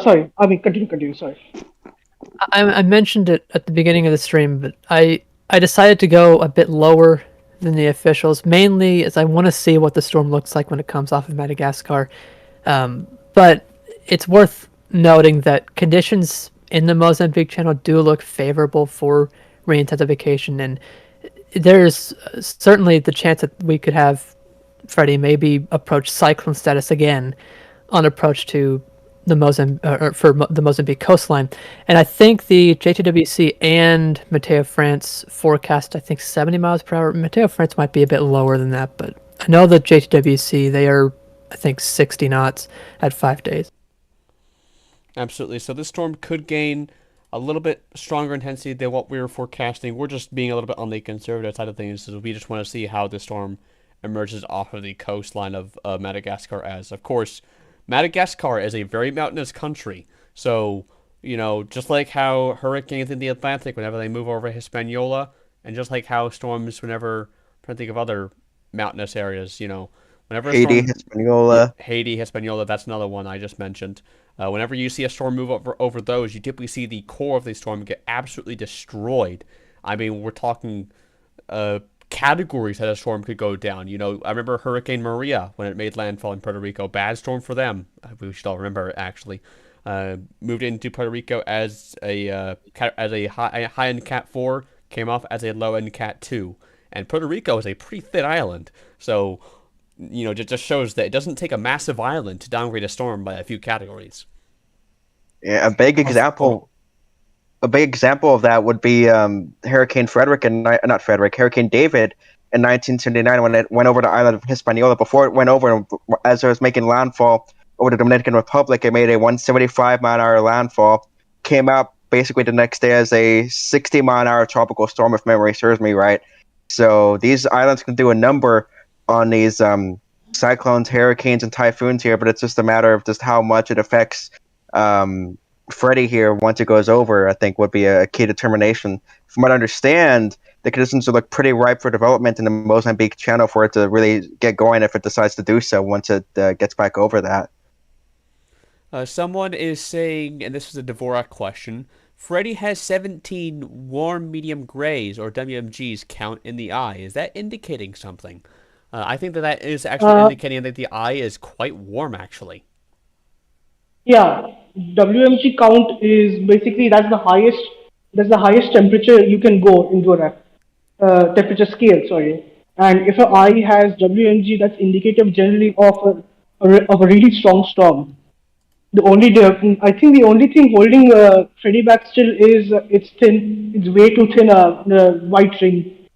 Sorry. I mean, continue. Sorry. I mentioned it at the beginning of the stream, but I decided to go a bit lower than the officials, mainly as I want to see what the storm looks like when it comes off of Madagascar. But it's worth noting that conditions in the Mozambique Channel do look favorable for re-intensification, and there's certainly the chance that we could have Freddy maybe approach cyclone status again on approach to the the Mozambique coastline. And I think the JTWC and Mateo France forecast, I think 70 miles per hour. Mateo France might be a bit lower than that, but I know the JTWC, they are, I think, 60 knots at 5 days. Absolutely. So this storm could gain a little bit stronger intensity than what we were forecasting. We're just being a little bit on the conservative side of things, so we just want to see how the storm emerges off of the coastline of Madagascar. As, of course, Madagascar is a very mountainous country, so, you know, just like how hurricanes in the Atlantic, whenever they move over Hispaniola, and just like how storms, whenever, I'm trying to think of other mountainous areas, you know, whenever a storm, Hispaniola. Haiti, Hispaniola, that's another one I just mentioned. Whenever you see a storm move over those, you typically see the core of the storm get absolutely destroyed. I mean, we're talking categories that a storm could go down. You know, I remember Hurricane Maria when it made landfall in Puerto Rico. Bad storm for them. We should all remember it, actually. Moved into Puerto Rico as a high-end Cat 4, came off as a low-end Cat 2. And Puerto Rico is a pretty thin island, so, you know, it just shows that it doesn't take a massive island to downgrade a storm by a few categories. Yeah, a big example of that would be Hurricane David in 1979 when it went over the island of Hispaniola. Before it went over, as it was making landfall over the Dominican Republic, it made a 175-mile-an-hour landfall. Came out basically the next day as a 60-mile-an-hour tropical storm, if memory serves me right. So these islands can do a number on these cyclones, hurricanes, and typhoons here, but it's just a matter of just how much it affects Freddy here once it goes over. I think would be a key determination. From what I understand, the conditions will look pretty ripe for development in the Mozambique Channel for it to really get going if it decides to do so once it gets back over that. Someone is saying, and this is a Dvorak question, Freddy has 17 warm medium grays, or WMGs, count in the eye. Is that indicating something? I think that is actually indicating that the eye is quite warm, actually. Yeah, WMG count is basically that's the highest temperature you can go into a temperature scale. Sorry, and if an eye has WMG, that's indicative generally of a really strong storm. I think the only thing holding Freddy back still is it's thin. It's way too thin. The white ring.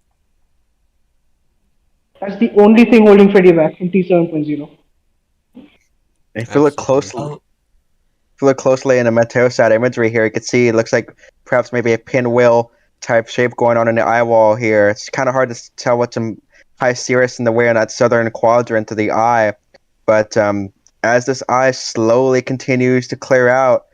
That's the only thing holding Freddy back in T7.0. If you look closely in the Meteosat imagery here, you can see it looks like perhaps maybe a pinwheel type shape going on in the eye wall here. It's kind of hard to tell what's high cirrus in the way on that southern quadrant of the eye, but as this eye slowly continues to clear out,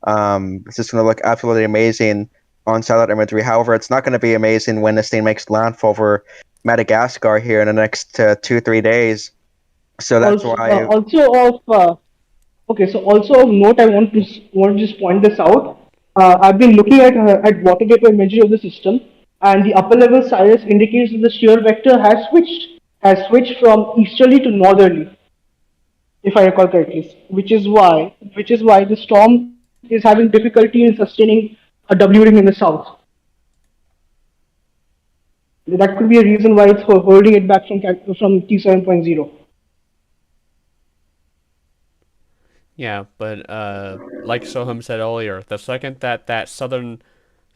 it's just going to look absolutely amazing on satellite imagery. However, it's not going to be amazing when this thing makes landfall over Madagascar here in the next 2-3 days. So that's why. Also of note, I want to just point this out. I've been looking at water vapor imagery of the system, and the upper level cirrus indicates that the shear vector has switched from easterly to northerly, if I recall correctly. Which is why the storm is having difficulty in sustaining a W ring in the south. That could be a reason why it's holding it back from T7.0. Yeah, but like Soham said earlier, the second that southern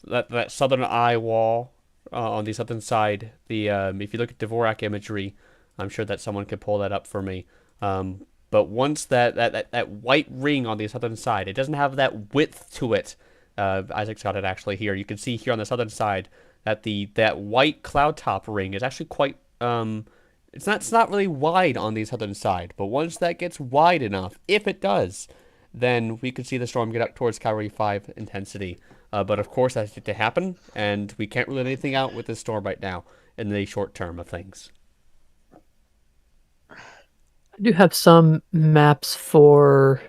eye wall on the southern side, if you look at Dvorak imagery, I'm sure that someone could pull that up for me. But once that white ring on the southern side, it doesn't have that width to it Isaac's got it actually here. You can see here on the southern side that that white cloud top ring is actually quite it's not really wide on the southern side, but once that gets wide enough, if it does, then we could see the storm get up towards Category 5 intensity. But of course, that's yet to happen, and we can't rule anything out with this storm right now in the short term of things. I do have some maps for,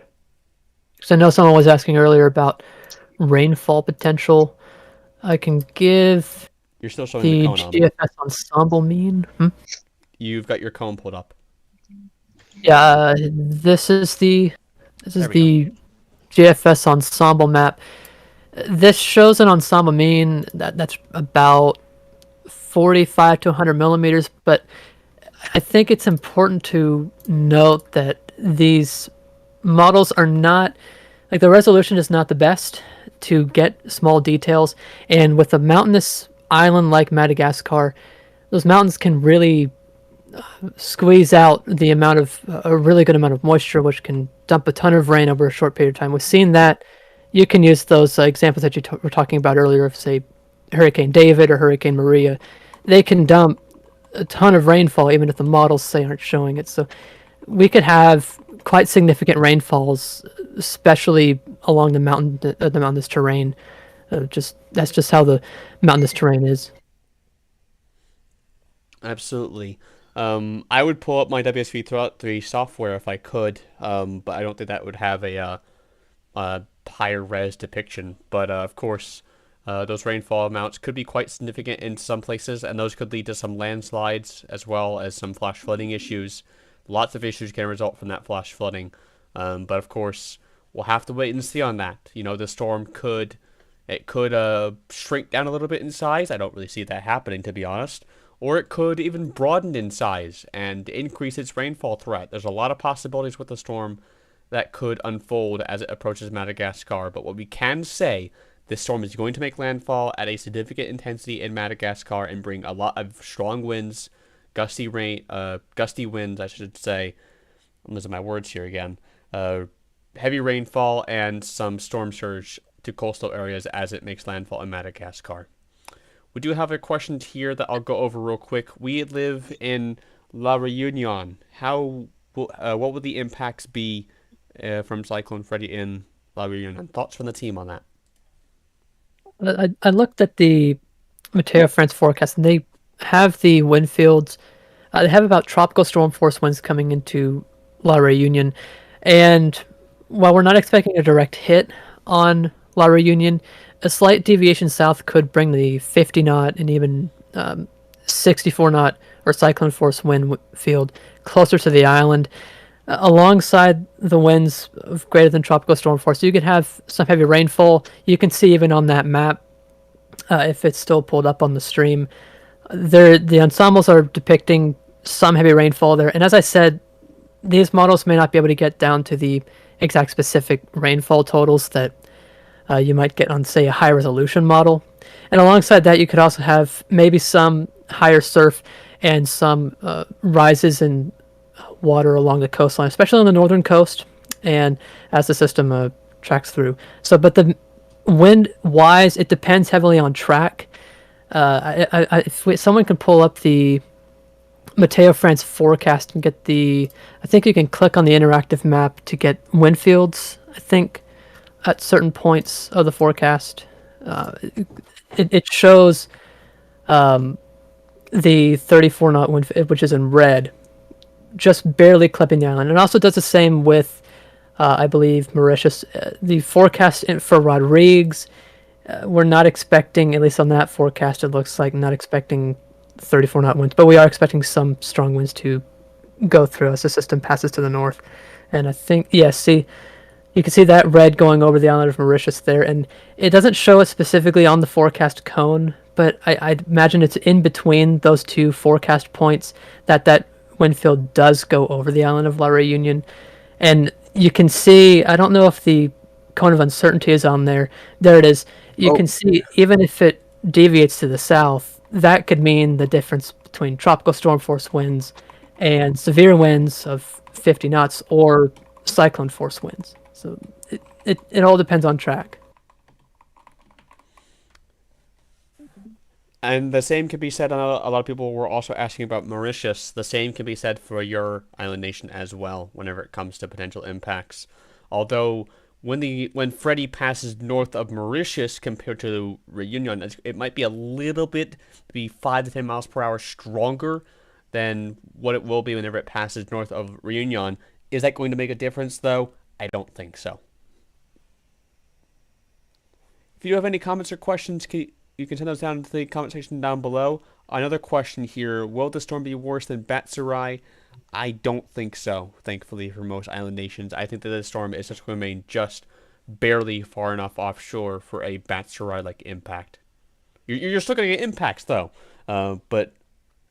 because I know someone was asking earlier about rainfall potential. I can give You're still showing the the cone on. GFS ensemble mean. You've got your cone pulled up. Yeah, this is the GFS ensemble map. This shows an ensemble mean that's about 45 to 100 millimeters, but I think it's important to note that these models are not, like, the resolution is not the best to get small details, and with a mountainous island like Madagascar, those mountains can really squeeze out the amount of a really good amount of moisture, which can dump a ton of rain over a short period of time. We've seen that. You can use those examples that you were talking about earlier of, say, Hurricane David or Hurricane Maria. They can dump a ton of rainfall even if the models say aren't showing it. So we could have quite significant rainfalls, especially along the mountainous terrain. That's just how the mountainous terrain is. Absolutely. I would pull up my WSV3 software if I could, but I don't think that would have a higher res depiction. But of course, those rainfall amounts could be quite significant in some places, and those could lead to some landslides as well as some flash flooding issues. Lots of issues can result from that flash flooding. But of course, we'll have to wait and see on that. You know, the storm could shrink down a little bit in size. I don't really see that happening, to be honest. Or it could even broaden in size and increase its rainfall threat. There's a lot of possibilities with the storm that could unfold as it approaches Madagascar. But what we can say, this storm is going to make landfall at a significant intensity in Madagascar and bring a lot of strong winds, gusty winds, I should say. I'm losing my words here again. Heavy rainfall and some storm surge to coastal areas as it makes landfall in Madagascar. We do have a question here that I'll go over real quick. We live in La Reunion. What would the impacts be from Cyclone Freddy in La Reunion? Thoughts from the team on that? I looked at the Meteo France forecast, and they have the wind fields. They have about tropical storm force winds coming into La Reunion. And while we're not expecting a direct hit on La Reunion, a slight deviation south could bring the 50 knot and even 64 knot or cyclone force wind field closer to the island. Alongside the winds of greater than tropical storm force, you could have some heavy rainfall. You can see even on that map, if it's still pulled up on the stream, the ensembles are depicting some heavy rainfall there. And as I said, these models may not be able to get down to the exact specific rainfall totals that you might get on, say, a high resolution model. And alongside that, you could also have maybe some higher surf and some rises in water along the coastline, especially on the northern coast, and as the system tracks through. So, but the wind-wise, it depends heavily on track. If someone can pull up the Meteo France forecast and get I think you can click on the interactive map to get wind fields, I think, at certain points of the forecast. It shows the 34 knot wind, which is in red, just barely clipping the island. It also does the same with, I believe, Mauritius. The forecast for Rodrigues, we're not expecting, at least on that forecast, it looks like not expecting 34 knot winds, but we are expecting some strong winds to go through as the system passes to the north. And I think, see, you can see that red going over the island of Mauritius there, and it doesn't show it specifically on the forecast cone, but I imagine it's in between those two forecast points that wind field does go over the island of La Reunion. And you can see, I don't know if the cone of uncertainty is on there. There it is. You can see, even if it deviates to the south, that could mean the difference between tropical storm force winds and severe winds of 50 knots or cyclone force winds. So it all depends on track. And the same can be said. A lot of people were also asking about Mauritius. The same can be said for your island nation as well. Whenever it comes to potential impacts, although when Freddy passes north of Mauritius compared to Reunion, it might be a little bit, maybe 5 to 10 miles per hour stronger than what it will be whenever it passes north of Reunion. Is that going to make a difference, though? I don't think so. If you have any comments or questions, you can send those down to the comment section down below. Another question here, will the storm be worse than Batsarai? I don't think so, thankfully, for most island nations. I think that the storm is just going to remain just barely far enough offshore for a Batsarai-like impact. You're still going to get impacts, though. But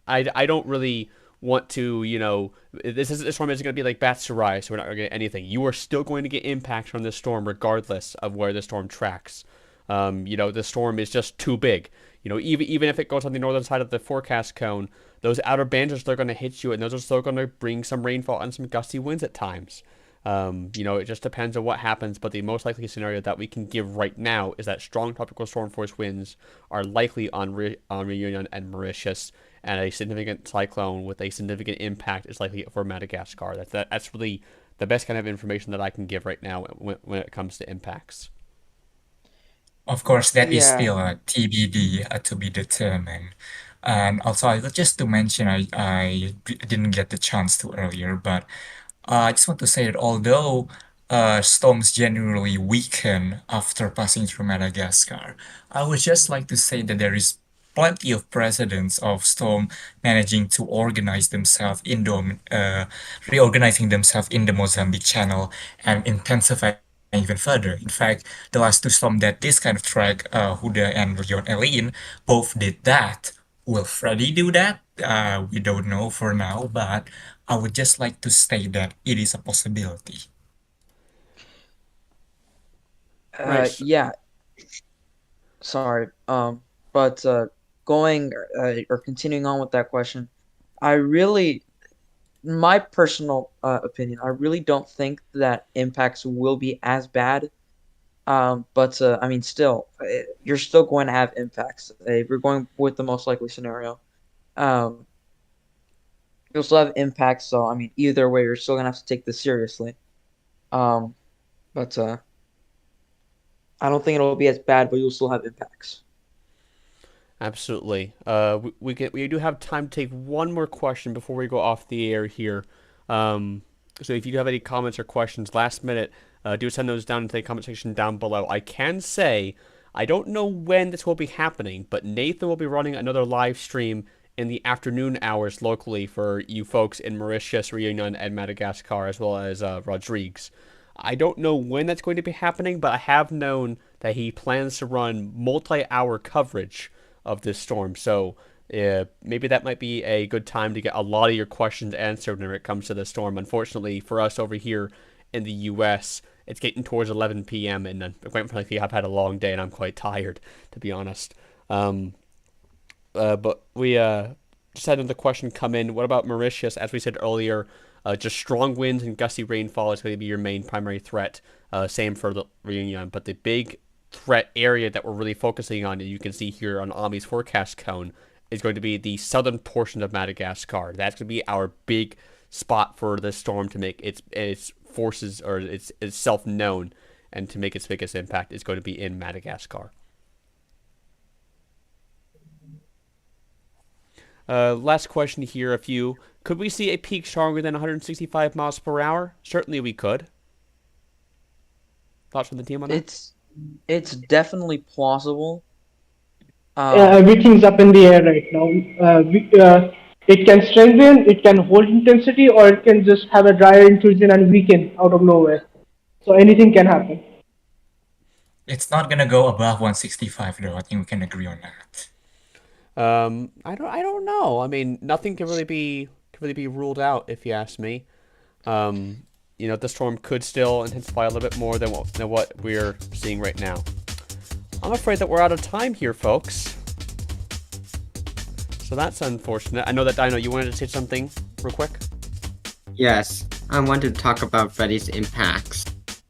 I don't really want to, this storm isn't going to be like Batsarai, so we're not going to get anything. You are still going to get impacts from this storm regardless of where the storm tracks. The storm is just too big. Even if it goes on the northern side of the forecast cone, those outer bands are still going to hit you, and those are still going to bring some rainfall and some gusty winds at times. It just depends on what happens, but the most likely scenario that we can give right now is that strong tropical storm force winds are likely on Reunion and Mauritius, and a significant cyclone with a significant impact is likely for Madagascar. That's really the best kind of information that I can give right now when it comes to impacts. Of course, that is Yeah. still a TBD, to be determined. And also, just to mention, I didn't get the chance to earlier, but I just want to say that although storms generally weaken after passing through Madagascar, I would just like to say that there is plenty of precedents of storm managing to organize themselves reorganizing themselves in the Mozambique Channel and intensifying even further. In fact, the last two storms that this kind of track, Huda and Leon both did that. Will Freddy do that? We don't know for now, but I would just like to state that it is a possibility. Right. Yeah. Sorry. But going or continuing on with that question, my personal opinion, I really don't think that impacts will be as bad. But I mean, still, you're still going to have impacts. If you're going with the most likely scenario, you'll still have impacts. So I mean, either way, you're still gonna have to take this seriously. But I don't think it'll be as bad, but you'll still have impacts. Absolutely. We do have time to take one more question before we go off the air here. So if you do have any comments or questions last minute, do send those down into the comment section down below. I can say I don't know when this will be happening, but Nathan will be running another live stream in the afternoon hours locally for you folks in Mauritius, Reunion, and Madagascar, as well as Rodrigues. I don't know when that's going to be happening, but I have known that he plans to run multi-hour coverage of this storm. So maybe that might be a good time to get a lot of your questions answered when it comes to the storm. Unfortunately, for us over here in the U.S., it's getting towards 11 p.m. and quite frankly, I've had a long day and I'm quite tired, to be honest. But we just had another question come in. What about Mauritius? As we said earlier, just strong winds and gusty rainfall is going to be your main primary threat. Same for the Reunion. But the big threat area that we're really focusing on, and you can see here on Ami's forecast cone, is going to be the southern portion of Madagascar. That's going to be our big spot for the storm to make its forces or itself known, and to make its biggest impact is going to be in Madagascar. Last question here, a few. Could we see a peak stronger than 165 miles per hour? Certainly we could. Thoughts from the team on that? It's definitely plausible. Everything's up in the air right now. It can strengthen, it can hold intensity, or it can just have a drier intrusion and weaken out of nowhere. So anything can happen. It's not gonna go above 165 though. I think we can agree on that. I don't know. I mean, nothing can really be ruled out, if you ask me. The storm could still intensify a little bit more than what we're seeing right now. I'm afraid that we're out of time here, folks. So that's unfortunate. I know that Dino, you wanted to say something real quick? Yes, I want to talk about Freddy's impacts.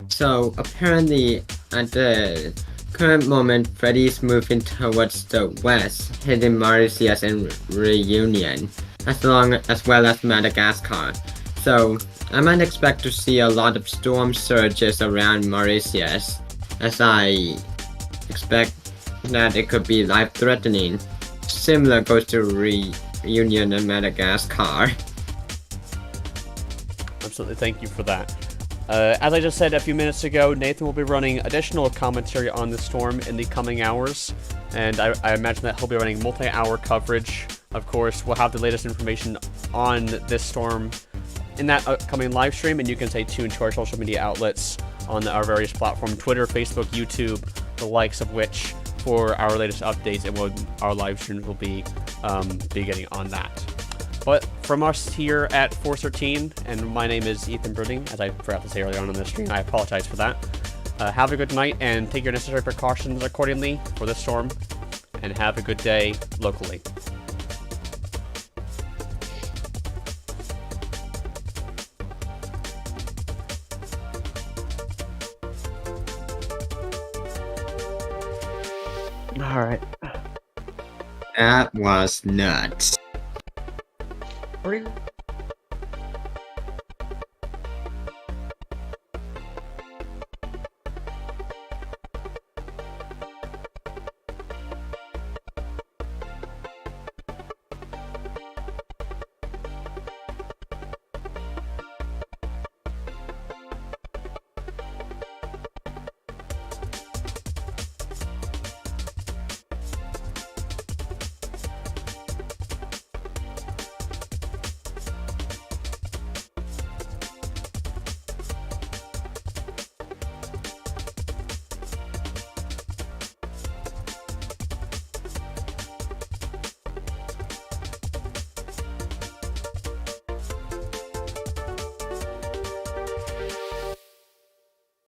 So apparently at the current moment, Freddy's moving towards the west, hitting Mauritius and Reunion, as well as Madagascar. So I might expect to see a lot of storm surges around Mauritius, as I expect that it could be life-threatening. Similar goes to Reunion and Madagascar. Absolutely, thank you for that. As I just said a few minutes ago, Nathan will be running additional commentary on the storm in the coming hours, and I imagine that he'll be running multi-hour coverage. Of course, we'll have the latest information on this storm in that upcoming live stream, and you can stay tuned to our social media outlets on our various platforms, Twitter, Facebook, YouTube, the likes of which, for our latest updates and what our live streams will be getting on that. But from us here at Force 13, and my name is Ethan Brooding, as I forgot to say earlier on in the stream, I apologize for that. Have a good night and take your necessary precautions accordingly for the storm, and have a good day locally. Alright. That was nuts. Are you